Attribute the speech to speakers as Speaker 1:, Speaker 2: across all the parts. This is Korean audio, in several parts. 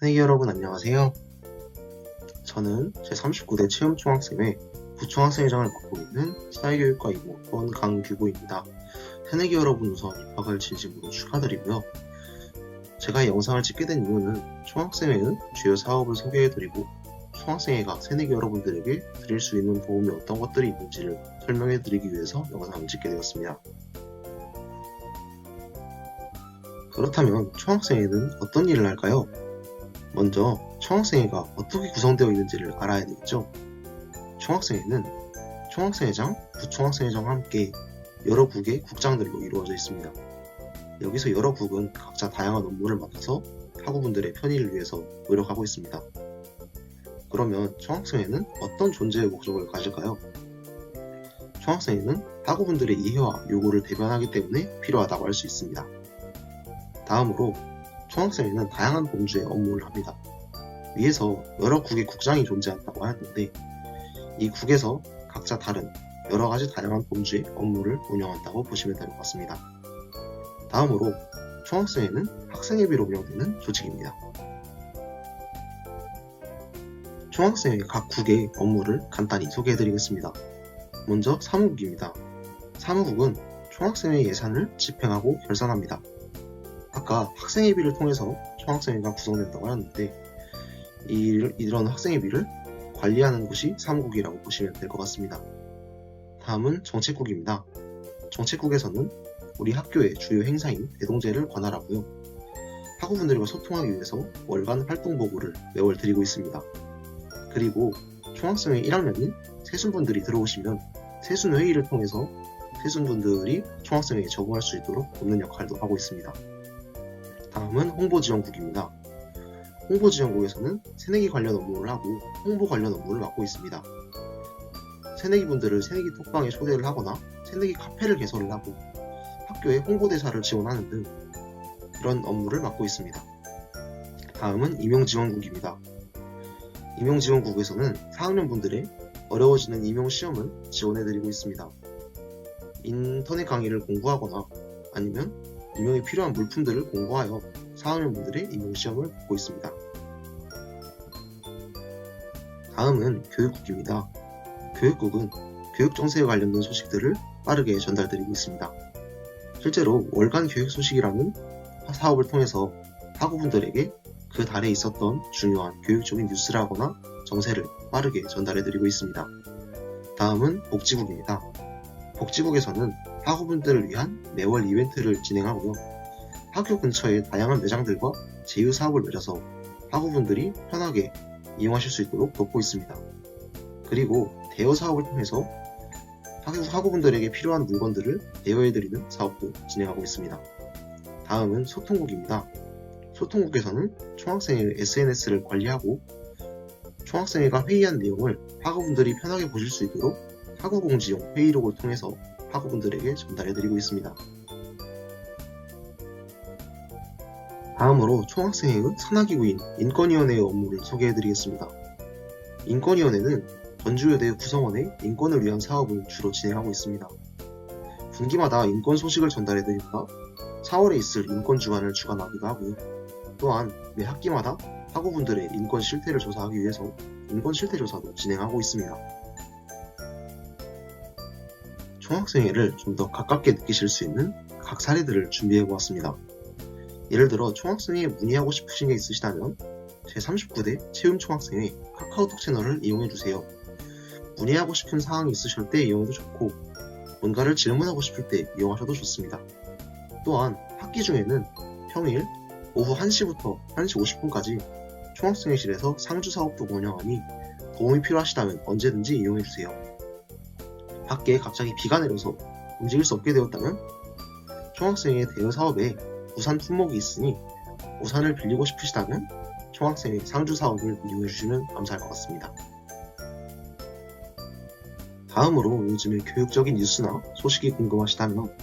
Speaker 1: 새내기 여러분 안녕하세요. 저는 제39대 체험총학생회 부총학생회장을 맡고 있는 사회교육과 이목원 강규보입니다. 새내기 여러분 우선 입학을 진심으로 축하드리고요. 제가 이 영상을 찍게 된 이유는 총학생회의 주요 사업을 소개해드리고 총학생회가 새내기 여러분들에게 드릴 수 있는 도움이 어떤 것들이 있는지를 설명해드리기 위해서 영상을 찍게 되었습니다. 그렇다면 총학생회는 어떤 일을 할까요? 먼저 총학생회가 어떻게 구성되어 있는지를 알아야 되겠죠. 총학생회는 총학생회장, 부총학생회장과 함께 여러 국의 국장들로 이루어져 있습니다. 여기서 여러 국은 각자 다양한 업무를 맡아서 학우분들의 편의를 위해서 노력하고 있습니다. 그러면 총학생회는 어떤 존재의 목적을 가질까요? 총학생회는 학우분들의 이해와 요구를 대변하기 때문에 필요하다고 할 수 있습니다. 다음으로 총학생회는 다양한 범주의 업무를 합니다. 위에서 여러 국의 국장이 존재한다고 하였는데 이 국에서 각자 다른 여러가지 다양한 범주의 업무를 운영한다고 보시면 될 것 같습니다. 다음으로 총학생회는 학생회비로 운영되는 조직입니다. 총학생회 각 국의 업무를 간단히 소개해드리겠습니다. 먼저 사무국입니다. 사무국은 총학생회 예산을 집행하고 결산합니다. 아까 학생회비를 통해서 총학생회가 구성된다고 하였는데 이런 학생회비를 관리하는 곳이 사무국이라고 보시면 될 것 같습니다. 다음은 정책국입니다. 정책국에서는 우리 학교의 주요 행사인 대동제를 관할하고요. 학우분들과 소통하기 위해서 월간 활동보고를 매월 드리고 있습니다. 그리고 총학생회 1학년인 세순분들이 들어오시면 세순회의를 통해서 세순분들이 총학생회에 적응할 수 있도록 돕는 역할도 하고 있습니다. 다음은 홍보지원국입니다. 홍보지원국에서는 새내기 관련 업무를 하고 홍보 관련 업무를 맡고 있습니다. 새내기분들을 새내기 톡방에 초대를 하거나 새내기 카페를 개설을 하고 학교에 홍보대사를 지원하는 등 이런 업무를 맡고 있습니다. 다음은 임용지원국입니다. 임용지원국에서는 4학년분들의 어려워지는 임용시험을 지원해드리고 있습니다. 인터넷 강의를 공부하거나 아니면 임용에 필요한 물품들을 공부하여 4학년분들의 임용시험을 보고 있습니다. 다음은 교육국입니다. 교육국은 교육정세에 관련된 소식들을 빠르게 전달드리고 있습니다. 실제로 월간 교육 소식이라는 사업을 통해서 학우분들에게 그 달에 있었던 중요한 교육적인 뉴스라거나 정세를 빠르게 전달해드리고 있습니다. 다음은 복지국입니다. 복지국에서는 학우분들을 위한 매월 이벤트를 진행하고요. 학교 근처의 다양한 매장들과 제휴사업을 맺어서 학우분들이 편하게 이용하실 수 있도록 돕고 있습니다. 그리고 대여사업을 통해서 학우분들에게 필요한 물건들을 대여해드리는 사업도 진행하고 있습니다. 다음은 소통국입니다. 소통국에서는 총학생회 SNS를 관리하고 총학생회가 회의한 내용을 학우분들이 편하게 보실 수 있도록 학우공지용 회의록을 통해서 학우분들에게 전달해드리고 있습니다. 다음으로 총학생회의 산하기구인 인권위원회의 업무를 소개해드리겠습니다. 인권위원회는 전주여대 구성원의 인권을 위한 사업을 주로 진행하고 있습니다. 분기마다 인권 소식을 전달해드리거나 4월에 있을 인권주간을 주관하기도 하고요. 또한 매 학기마다 학우분들의 인권 실태를 조사하기 위해서 인권 실태 조사도 진행하고 있습니다. 총학생회를 좀 더 가깝게 느끼실 수 있는 각 사례들을 준비해보았습니다. 예를 들어 총학생회에 문의하고 싶으신 게 있으시다면 제39대 체험총학생회 카카오톡 채널을 이용해주세요. 문의하고 싶은 사항이 있으실 때 이용해도 좋고 뭔가를 질문하고 싶을 때 이용하셔도 좋습니다. 또한 학기 중에는 평일 오후 1시부터 1시 50분까지 총학생회실에서 상주사업도 운영하니 도움이 필요하시다면 언제든지 이용해주세요. 밖에 갑자기 비가 내려서 움직일 수 없게 되었다면 총학생회 대여사업에 우산 품목이 있으니 우산을 빌리고 싶으시다면 총학생회 상주사업을 이용해주시면 감사할 것 같습니다. 다음으로 요즘의 교육적인 뉴스나 소식이 궁금하시다면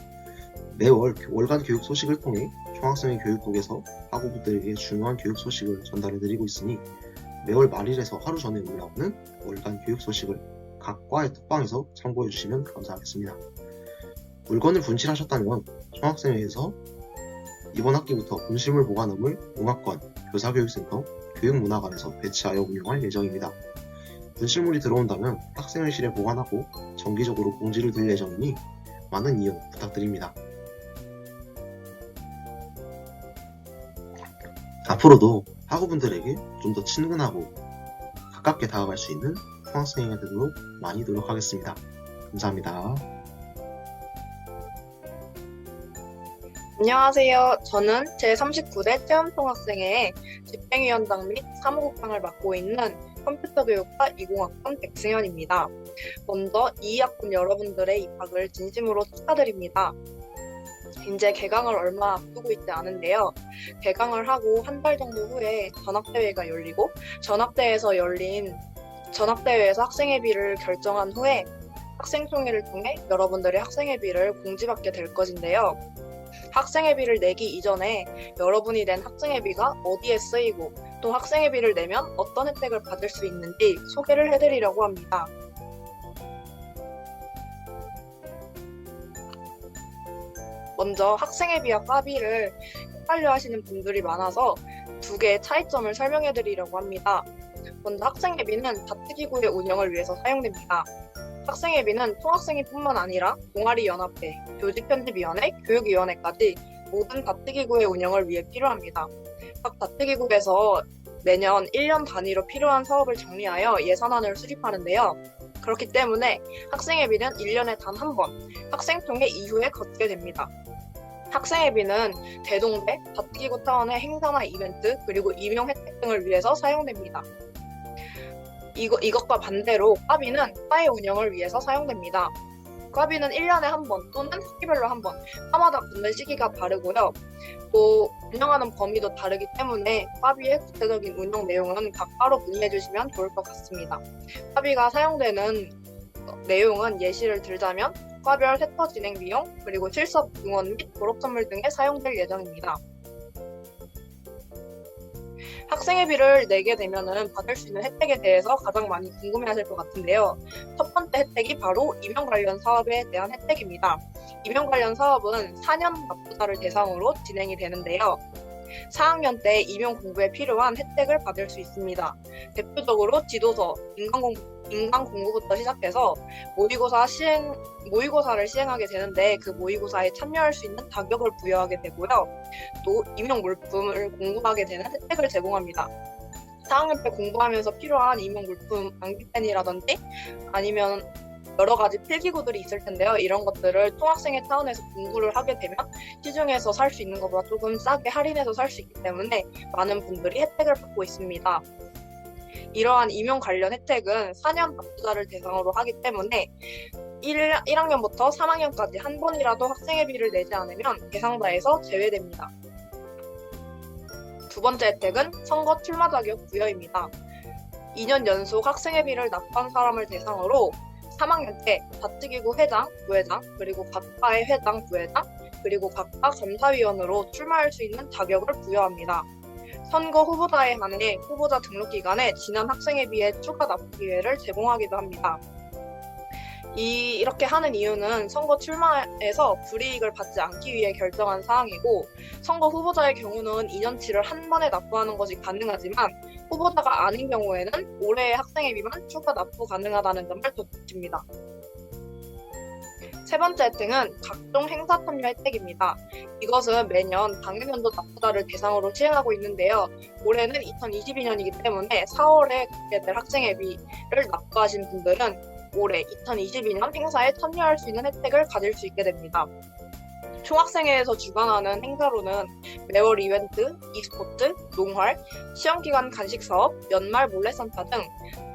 Speaker 1: 매월 월간 교육 소식을 통해 총학생회 교육국에서 학우분들에게 중요한 교육 소식을 전달해드리고 있으니 매월 말일에서 하루 전에 올라오는 월간 교육 소식을 각 과의 톡방에서 참고해주시면 감사하겠습니다. 물건을 분실하셨다면 총학생회에서 이번 학기부터 분실물 보관함을 웅학관, 교사교육센터, 교육문화관에서 배치하여 운영할 예정입니다. 분실물이 들어온다면 학생회실에 보관하고 정기적으로 공지를 드릴 예정이니 많은 이용 부탁드립니다. 앞으로도 학우분들에게 좀 더 친근하고 가깝게 다가갈 수 있는 총학생회가 되도록 많이 노력하겠습니다. 감사합니다.
Speaker 2: 안녕하세요. 저는 제39대 체험총학생회의 집행위원장 및 사무국장을 맡고 있는 컴퓨터교육과 이공학번 백승현입니다. 먼저 2학번 여러분들의 입학을 진심으로 축하드립니다. 이제 개강을 얼마 앞두고 있지 않은데요. 개강을 하고 한 달 정도 후에 전학대회가 열리고 전학대회에서 학생회비를 결정한 후에 학생총회를 통해 여러분들의 학생회비를 공지받게 될 것인데요. 학생회비를 내기 이전에 여러분이 낸 학생회비가 어디에 쓰이고 또 학생회비를 내면 어떤 혜택을 받을 수 있는지 소개를 해드리려고 합니다. 먼저 학생회비와 과비를 헷갈려 하시는 분들이 많아서 두 개의 차이점을 설명해 드리려고 합니다. 먼저 학생회비는 자치기구의 운영을 위해서 사용됩니다. 학생회비는 총학생회뿐만 아니라 동아리연합회, 교직편집위원회, 교육위원회까지 모든 자치기구의 운영을 위해 필요합니다. 각 자치기구에서 매년 1년 단위로 필요한 사업을 정리하여 예산안을 수립하는데요. 그렇기 때문에 학생회비는 1년에 단 한 번 학생총회 이후에 거치게 됩니다. 학생회비는 대동대, 자치기구 차원의 행사나 이벤트, 그리고 임용 혜택 등을 위해서 사용됩니다. 이것과 반대로 과비는 과의 운영을 위해서 사용됩니다. 과비는 1년에 한 번 또는 학기별로 한 번, 과마다 붙는 시기가 다르고요. 또 운영하는 범위도 다르기 때문에 과비의 구체적인 운영 내용은 각가로 문의해 주시면 좋을 것 같습니다. 과비가 사용되는 내용은 예시를 들자면 과별 세터 진행 비용, 그리고 실습 응원 및 졸업 선물 등에 사용될 예정입니다. 학생회비를 내게 되면은 받을 수 있는 혜택에 대해서 가장 많이 궁금해하실 것 같은데요. 첫 번째 혜택이 바로 임용 관련 사업에 대한 혜택입니다. 임용 관련 사업은 4년 납부자를 대상으로 진행이 되는데요. 4학년 때 임용 공부에 필요한 혜택을 받을 수 있습니다. 대표적으로 지도서, 인강 공부부터 시작해서 모의고사를 시행하게 되는데 그 모의고사에 참여할 수 있는 자격을 부여하게 되고요. 또 임용 물품을 공부하게 되는 혜택을 제공합니다. 4학년 때 공부하면서 필요한 임용 물품, 암기펜이라든지 아니면 여러 가지 필기구들이 있을 텐데요. 이런 것들을 총학생회 차원에서 공부를 하게 되면 시중에서 살 수 있는 것보다 조금 싸게 할인해서 살 수 있기 때문에 많은 분들이 혜택을 받고 있습니다. 이러한 임용 관련 혜택은 4년 납부자를 대상으로 하기 때문에 1학년부터 3학년까지 한 번이라도 학생회비를 내지 않으면 대상자에서 제외됩니다. 두 번째 혜택은 선거 출마 자격 부여입니다. 2년 연속 학생회비를 납부한 사람을 대상으로 3학년 때 자치기구 회장, 부회장, 그리고 각과의 회장, 부회장, 그리고 각각 검사위원으로 출마할 수 있는 자격을 부여합니다. 선거 후보자에 한해 후보자 등록 기간에 지난 학생회비의 추가 납부 기회를 제공하기도 합니다. 이렇게 하는 이유는 선거 출마에서 불이익을 받지 않기 위해 결정한 사항이고, 선거 후보자의 경우는 2년치를 한 번에 납부하는 것이 가능하지만 후보자가 아닌 경우에는 올해의 학생회비만 추가 납부 가능하다는 점을 덧붙입니다. 세 번째 혜택은 각종 행사 참여 혜택입니다. 이것은 매년 당일연도 납부자를 대상으로 시행하고 있는데요. 올해는 2022년이기 때문에 4월에 갖게 될 학생회비를 납부하신 분들은 올해 2022년 행사에 참여할 수 있는 혜택을 가질 수 있게 됩니다. 총학생회에서 주관하는 행사로는 매월 이벤트, e스포츠, 농활, 시험기간 간식사업, 연말 몰래산타 등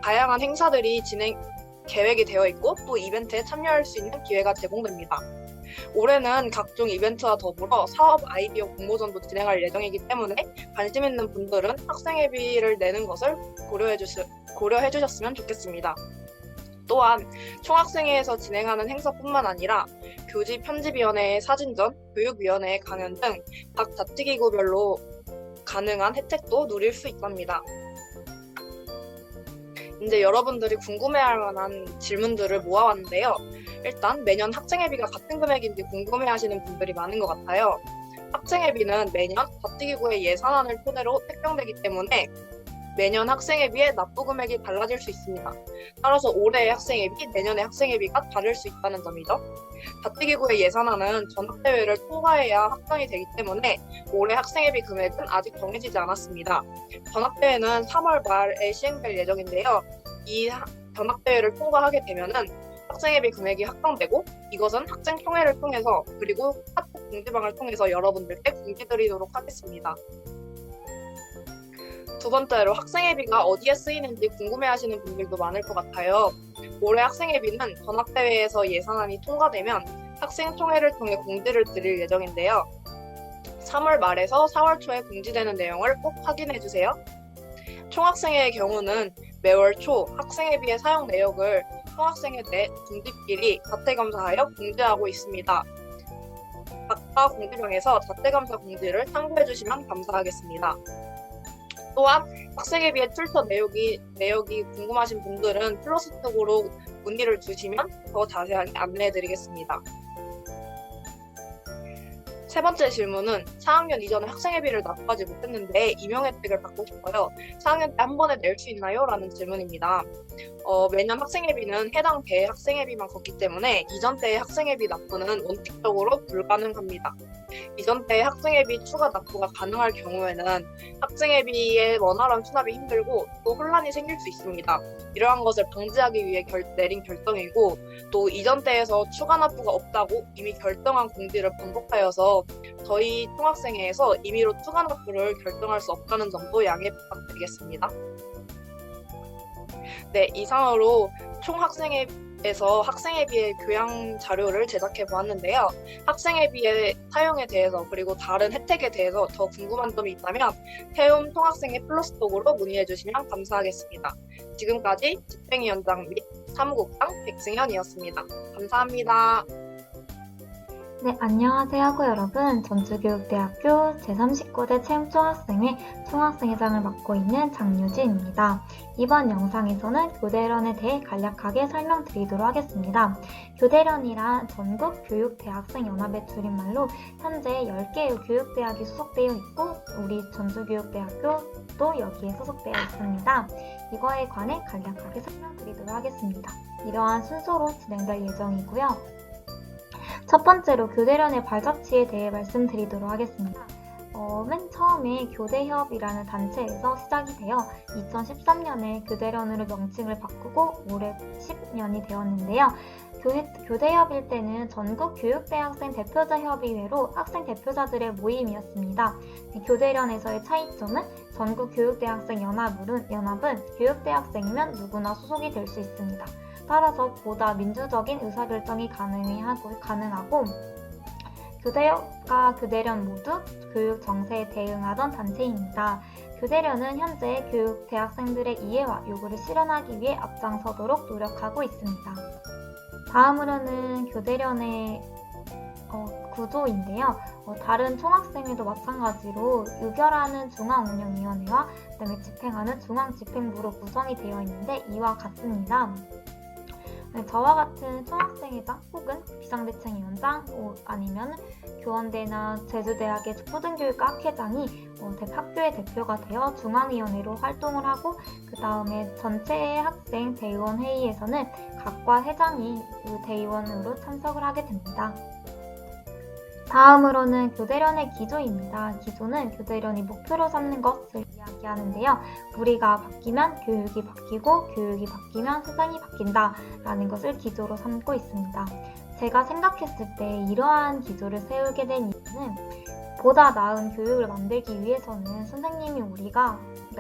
Speaker 2: 다양한 행사들이 계획이 되어 있고 또 이벤트에 참여할 수 있는 기회가 제공됩니다. 올해는 각종 이벤트와 더불어 사업 아이디어 공모전도 진행할 예정이기 때문에 관심 있는 분들은 학생회비를 내는 것을 고려해 주셨으면 좋겠습니다. 또한 총학생회에서 진행하는 행사뿐만 아니라 교직 편집위원회의 사진전, 교육위원회의 강연 등 각 자치기구별로 가능한 혜택도 누릴 수 있답니다. 이제 여러분들이 궁금해할 만한 질문들을 모아왔는데요. 일단 매년 학생회비가 같은 금액인지 궁금해하시는 분들이 많은 것 같아요. 학생회비는 매년 자치기구의 예산안을 토대로 책정되기 때문에 매년 학생회비의 납부 금액이 달라질 수 있습니다. 따라서 올해의 학생회비, 내년의 학생회비가 다를 수 있다는 점이죠. 자치기구의 예산안은 전학대회를 통과해야 확정이 되기 때문에 올해 학생회비 금액은 아직 정해지지 않았습니다. 전학대회는 3월 말에 시행될 예정인데요. 이 전학대회를 통과하게 되면은 학생회비 금액이 확정되고 이것은 학생총회를 통해서 그리고 카톡 공지방을 통해서 여러분들께 공지드리도록 하겠습니다. 두 번째로 학생회비가 어디에 쓰이는지 궁금해하시는 분들도 많을 것 같아요. 올해 학생회비는 전학대회에서 예산안이 통과되면 학생총회를 통해 공지를 드릴 예정인데요. 3월 말에서 4월 초에 공지되는 내용을 꼭 확인해주세요. 총학생회의 경우는 매월 초 학생회비의 사용 내역을 총학생회대 중직끼리 자체감사하여 공지하고 있습니다. 각각 공지방에서 자체감사 공지를 참고해주시면 감사하겠습니다. 또한 학생회비의 출처 내역이 궁금하신 분들은 플러스 쪽으로 문의를 주시면 더 자세하게 안내해드리겠습니다. 세 번째 질문은 4학년 이전에 학생회비를 납부하지 못했는데 임용 혜택을 받고 싶어요. 4학년 때 한 번에 낼 수 있나요? 라는 질문입니다. 매년 학생회비는 해당 대의 학생회비만 걷기 때문에 이전 대의 학생회비 납부는 원칙적으로 불가능합니다. 이전 대의 학생회비 추가 납부가 가능할 경우에는 학생회비의 원활한 수납이 힘들고 또 혼란이 생길 수 있습니다. 이러한 것을 방지하기 위해 내린 결정이고 또 이전 대에서 추가 납부가 없다고 이미 결정한 공지를 반복하여서 저희 총학생회에서 임의로 추가 납부를 결정할 수 없다는 점도 양해 부탁드리겠습니다. 네, 이상으로 총학생회에서 학생회비의 교양 자료를 제작해 보았는데요. 학생회비의 사용에 대해서 그리고 다른 혜택에 대해서 더 궁금한 점이 있다면 태움 총학생회 플러스 쪽으로 문의해 주시면 감사하겠습니다. 지금까지 집행위원장 및 사무국장 백승현이었습니다. 감사합니다.
Speaker 3: 네, 안녕하세요 여러분. 전주교육대학교 제39대 체험총학생회 총학생회장을 맡고 있는 장유지입니다. 이번 영상에서는 교대련에 대해 간략하게 설명드리도록 하겠습니다. 교대련이란 전국교육대학생연합의 줄임말로 현재 10개의 교육대학이 소속되어 있고 우리 전주교육대학교도 여기에 소속되어 있습니다. 이거에 관해 간략하게 설명드리도록 하겠습니다. 이러한 순서로 진행될 예정이고요. 첫 번째로 교대련의 발자취에 대해 말씀드리도록 하겠습니다. 맨 처음에 교대협이라는 단체에서 시작이 되어 2013년에 교대련으로 명칭을 바꾸고 올해 10년이 되었는데요. 교대협일 때는 전국 교육대학생 대표자 협의회로 학생 대표자들의 모임이었습니다. 교대련에서의 차이점은 전국 교육대학생 연합은 교육대학생이면 누구나 소속이 될 수 있습니다. 따라서 보다 민주적인 의사결정이 가능하고 교대협과 교대련 모두 교육 정세에 대응하던 단체입니다. 교대련은 현재 교육 대학생들의 이해와 요구를 실현하기 위해 앞장서도록 노력하고 있습니다. 다음으로는 교대련의 구조인데요. 다른 총학생회도 마찬가지로 유결하는 중앙운영위원회와 그다음에 집행하는 중앙집행부로 구성이 되어 있는데 이와 같습니다. 저와 같은 총학생회장 혹은 비상대책위원장 아니면 교원대나 제주대학의 초등교육과 학회장이 학교의 대표가 되어 중앙위원회로 활동을 하고 그 다음에 전체 학생 대의원 회의에서는 각과 회장이 대의원으로 참석을 하게 됩니다. 다음으로는 교대련의 기조입니다. 기조는 교대련이 목표로 삼는 것을 이야기하는데요. 우리가 바뀌면 교육이 바뀌고 교육이 바뀌면 세상이 바뀐다 라는 것을 기조로 삼고 있습니다. 제가 생각했을 때 이러한 기조를 세우게 된 이유는 보다 나은 교육을 만들기 위해서는 그러니까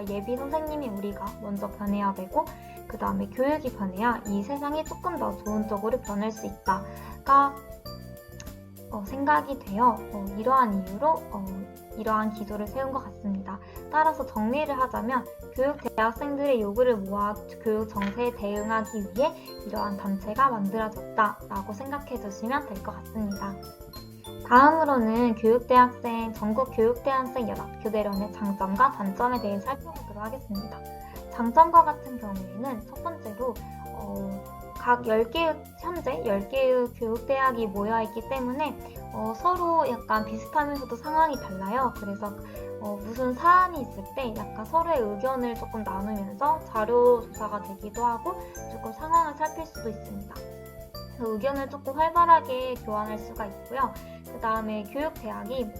Speaker 3: 예비 선생님이 우리가 먼저 변해야 되고 그 다음에 교육이 변해야 이 세상이 조금 더 좋은 쪽으로 변할 수 있다가 생각이 되어 이러한 이유로 이러한 기조를 세운 것 같습니다. 따라서 정리를 하자면 교육 대학생들의 요구를 모아 교육 정세에 대응하기 위해 이러한 단체가 만들어졌다라고 생각해 주시면 될 것 같습니다. 다음으로는 전국 교육대학생 연합 교대련의 장점과 단점에 대해 살펴보도록 하겠습니다. 장점과 같은 경우에는 첫 번째로 현재 10개의 교육대학이 모여있기 때문에 서로 약간 비슷하면서도 상황이 달라요. 그래서 무슨 사안이 있을 때 약간 서로의 의견을 조금 나누면서 자료 조사가 되기도 하고 조금 상황을 살필 수도 있습니다. 그래서 의견을 조금 활발하게 교환할 수가 있고요. 그 다음에 교육대학이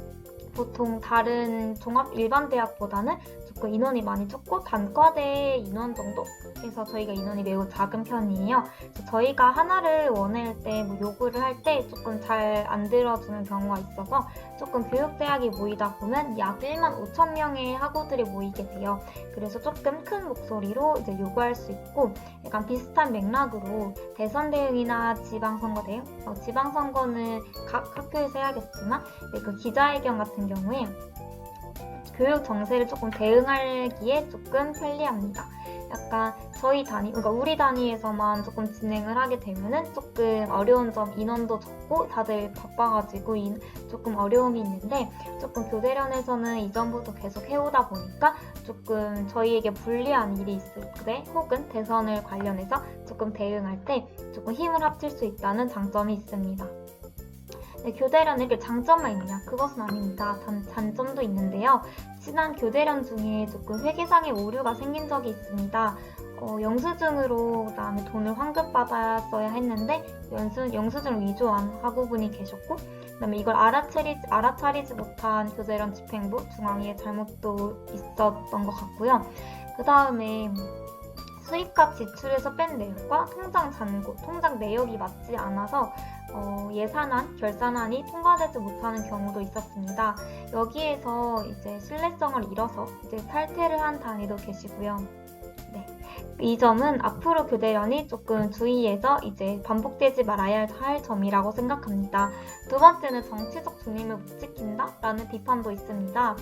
Speaker 3: 보통 다른 종합 일반 대학보다는 조금 인원이 많이 적고 단과대 인원 정도? 그래서 저희가 인원이 매우 작은 편이에요. 그래서 저희가 하나를 원할 때 요구를 할 때 조금 잘 안 들어주는 경우가 있어서 조금 교육대학이 모이다 보면 약 1만 5천 명의 학우들이 모이게 돼요. 그래서 조금 큰 목소리로 이제 요구할 수 있고 약간 비슷한 맥락으로 대선 대응이나 지방선거 대응? 지방선거는 각 학교에서 해야겠지만 그 기자회견 같은 경우에 교육 정세를 조금 대응하기에 조금 편리합니다. 약간 그러니까 우리 단위에서만 조금 진행을 하게 되면은 조금 어려운 점, 인원도 적고 다들 바빠가지고 조금 어려움이 있는데 조금 교대련에서는 이전부터 계속 해오다 보니까 조금 저희에게 불리한 일이 있을 때 혹은 대선을 관련해서 조금 대응할 때 조금 힘을 합칠 수 있다는 장점이 있습니다. 네, 교대련에게 장점만 있냐? 그것은 아닙니다. 단점도 있는데요. 지난 교대련 중에 조금 회계상의 오류가 생긴 적이 있습니다. 영수증으로 그다음에 돈을 환급받았어야 했는데 영수증을 위조한 학우분이 계셨고 그다음에 이걸 알아차리지 못한 교대련 집행부 중앙위의 잘못도 있었던 것 같고요. 그 다음에 수입과 지출에서 뺀 내역과 통장 잔고, 통장 내역이 맞지 않아서 예산안, 결산안이 통과되지 못하는 경우도 있었습니다. 여기에서 이제 신뢰성을 잃어서 이제 탈퇴를 한 단위도 계시고요. 네. 이 점은 앞으로 교대련이 조금 주의해서 이제 반복되지 말아야 할 점이라고 생각합니다. 두 번째는 정치적 중립을 못 지킨다라는 비판도 있습니다.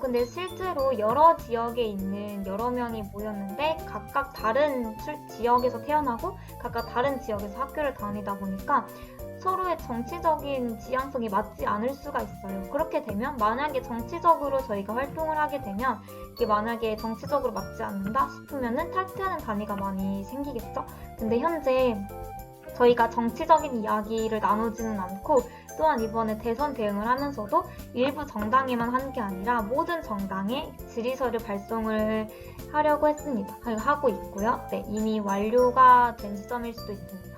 Speaker 3: 근데 실제로 여러 지역에 있는 여러 명이 모였는데 각각 다른 지역에서 태어나고 각각 다른 지역에서 학교를 다니다 보니까 서로의 정치적인 지향성이 맞지 않을 수가 있어요. 그렇게 되면 만약에 정치적으로 저희가 활동을 하게 되면 이게 만약에 정치적으로 맞지 않는다 싶으면은 탈퇴하는 단위가 많이 생기겠죠. 근데 현재 저희가 정치적인 이야기를 나누지는 않고 또한 이번에 대선 대응을 하면서도 일부 정당에만 한 게 아니라 모든 정당에 질의서를 발송을 하려고 했습니다. 하고 있고요. 네, 이미 완료가 된 시점일 수도 있습니다.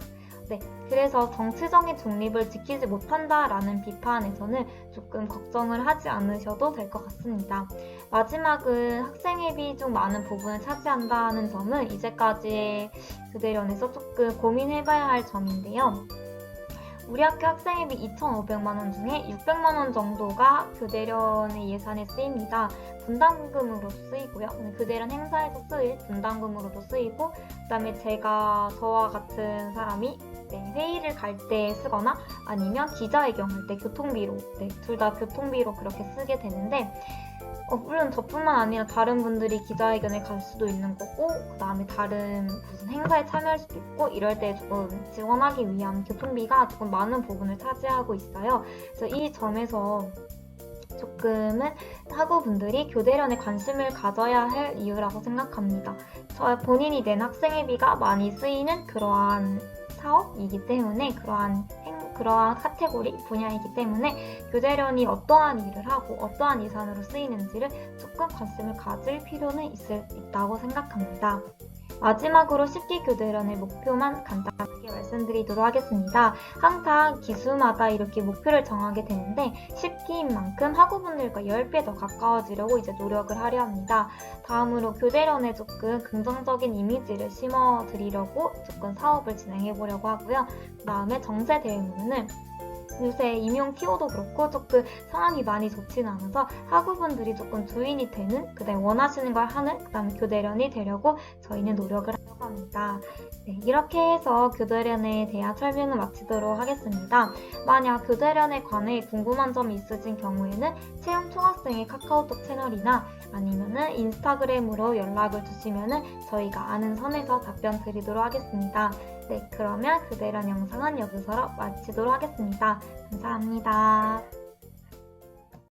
Speaker 3: 네, 그래서 정치적인 중립을 지키지 못한다라는 비판에서는 조금 걱정을 하지 않으셔도 될 것 같습니다. 마지막은 학생회비 중 많은 부분을 차지한다는 점은 이제까지의 교대련에서 조금 고민해봐야 할 점인데요. 우리 학교 학생회비 2,500만 원 중에 600만 원 정도가 교대련의 예산에 쓰입니다. 분담금으로 쓰이고요. 교대련 행사에서 쓰일 분담금으로도 쓰이고 그다음에 저와 같은 사람이 회의를 갈 때 쓰거나 아니면 기자회견 할 때 교통비로 둘 다 교통비로 그렇게 쓰게 되는데 물론 저뿐만 아니라 다른 분들이 기자회견을 갈 수도 있는 거고 그 다음에 다른 무슨 행사에 참여할 수도 있고 이럴 때 조금 지원하기 위한 교통비가 조금 많은 부분을 차지하고 있어요. 그래서 이 점에서 조금은 학우분들이 교대련에 관심을 가져야 할 이유라고 생각합니다. 본인이 낸 학생회비가 많이 쓰이는 그러한 사업이기 때문에 그러한 카테고리 분야이기 때문에 교대련이 어떠한 일을 하고 어떠한 예산으로 쓰이는지를 조금 관심을 가질 필요는 있다고 생각합니다. 마지막으로 10기 교대련의 목표만 간단하게 말씀드리도록 하겠습니다. 항상 기수마다 이렇게 목표를 정하게 되는데 10기인 만큼 학우분들과 10배 더 가까워지려고 이제 노력을 하려 합니다. 다음으로 교대련에 조금 긍정적인 이미지를 심어드리려고 조금 사업을 진행해 보려고 하고요. 그 다음에 정세 대응으로는 요새 임용 티오도 그렇고 조금 상황이 많이 좋지는 않아서 학우분들이 조금 주인이 되는 그다음에 원하시는 걸 하는 그다음에 교대련이 되려고 저희는 노력을 하려고 합니다. 네, 이렇게 해서 교대련에 대한 설명을 마치도록 하겠습니다. 만약 교대련에 관해 궁금한 점이 있으신 경우에는 채용총학생의 카카오톡 채널이나 아니면은 인스타그램으로 연락을 주시면은 저희가 아는 선에서 답변 드리도록 하겠습니다. 네, 그러면 교대련 영상은 여기서 마치도록 하겠습니다. 감사합니다.